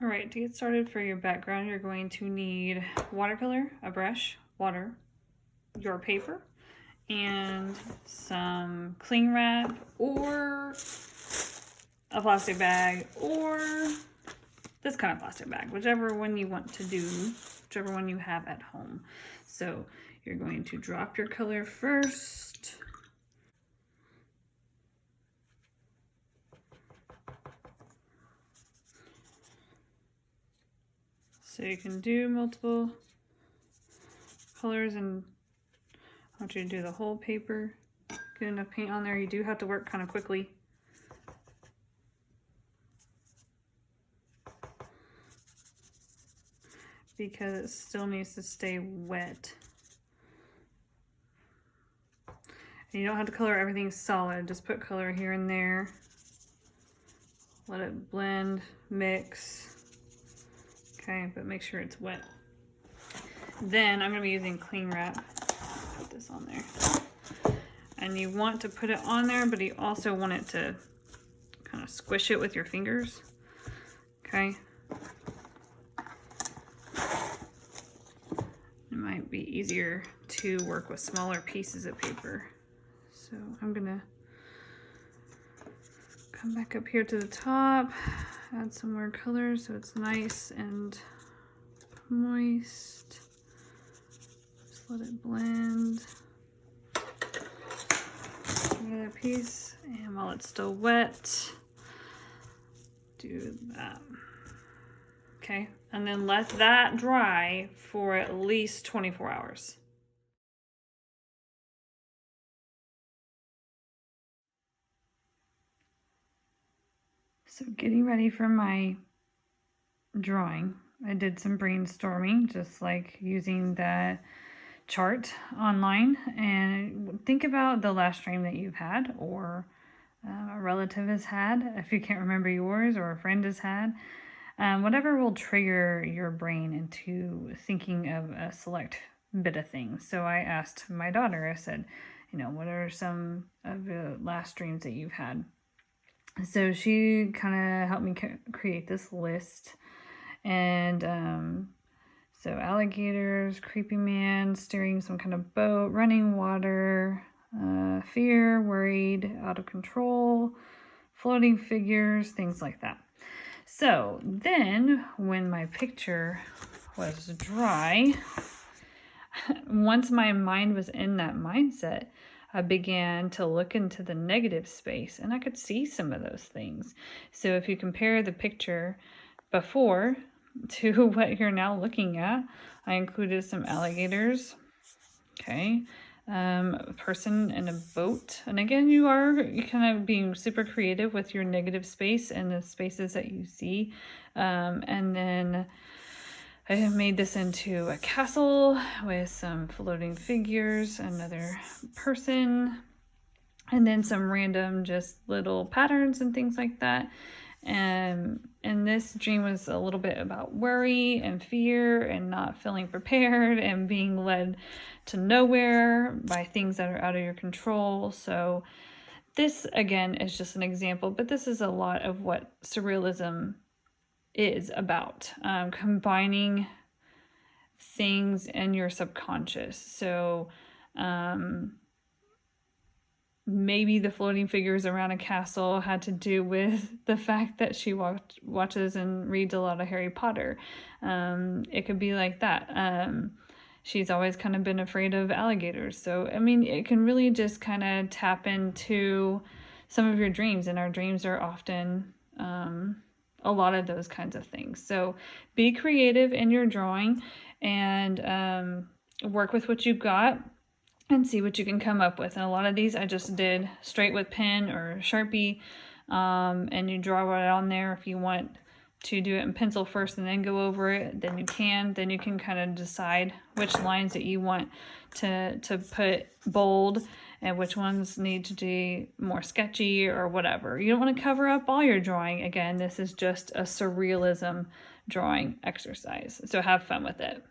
All right, to get started for your background, you're going to need watercolor, a brush, water, your paper, and some cling wrap or a plastic bag or this kind of plastic bag, whichever one you want to do, whichever one you have at home. So you're going to drop your color first. So you can do multiple colors, and I want you to do the whole paper. Get enough paint on there. You do have to work kind of quickly. Because it still needs to stay wet. And you don't have to color everything solid, just put color here and there. Let it blend, mix. Okay, but make sure it's wet. Then I'm gonna be using cling wrap. Put this on there. And you want to put it on there, but you also want it to kind of squish it with your fingers. Okay. It might be easier to work with smaller pieces of paper. So I'm gonna come back up here to the top, add some more color so it's nice and moist. Just let it blend. Another piece, and while it's still wet, do that. Okay, and then let that dry for at least 24 hours. So getting ready for my drawing, I did some brainstorming, just like using the chart online, and think about the last dream that you've had, or a relative has had, if you can't remember yours, or a friend has had. Whatever will trigger your brain into thinking of a select bit of things. So I asked my daughter, I said, you know, what are some of the last dreams that you've had? So she kind of helped me create this list. And so alligators, creepy man, steering some kind of boat, running water, fear, worried, out of control, floating figures, things like that. So then when my picture was dry, once my mind was in that mindset, I began to look into the negative space, and I could see some of those things. So if you compare the picture before to what you're now looking at, I included some alligators, okay, a person in a boat. And again, you kind of being super creative with your negative space and the spaces that you see. And then I have made this into a castle with some floating figures, another person, and then some random just little patterns and things like that. And this dream was a little bit about worry and fear and not feeling prepared and being led to nowhere by things that are out of your control. So this, again, is just an example, but this is a lot of what surrealism is about, combining things in your subconscious. So maybe the floating figures around a castle had to do with the fact that she watches and reads a lot of Harry Potter. It could be like that. She's always kind of been afraid of alligators. So, I mean, it can really just kind of tap into some of your dreams, and our dreams are often a lot of those kinds of things. So be creative in your drawing and work with what you've got and see what you can come up with. And a lot of these I just did straight with pen or Sharpie, and you draw it on there. If you want to do it in pencil first and then go over it, then you can. Then you can kind of decide which lines that you want to put bold and which ones need to be more sketchy or whatever. You don't want to cover up all your drawing. Again, this is just a surrealism drawing exercise. So have fun with it.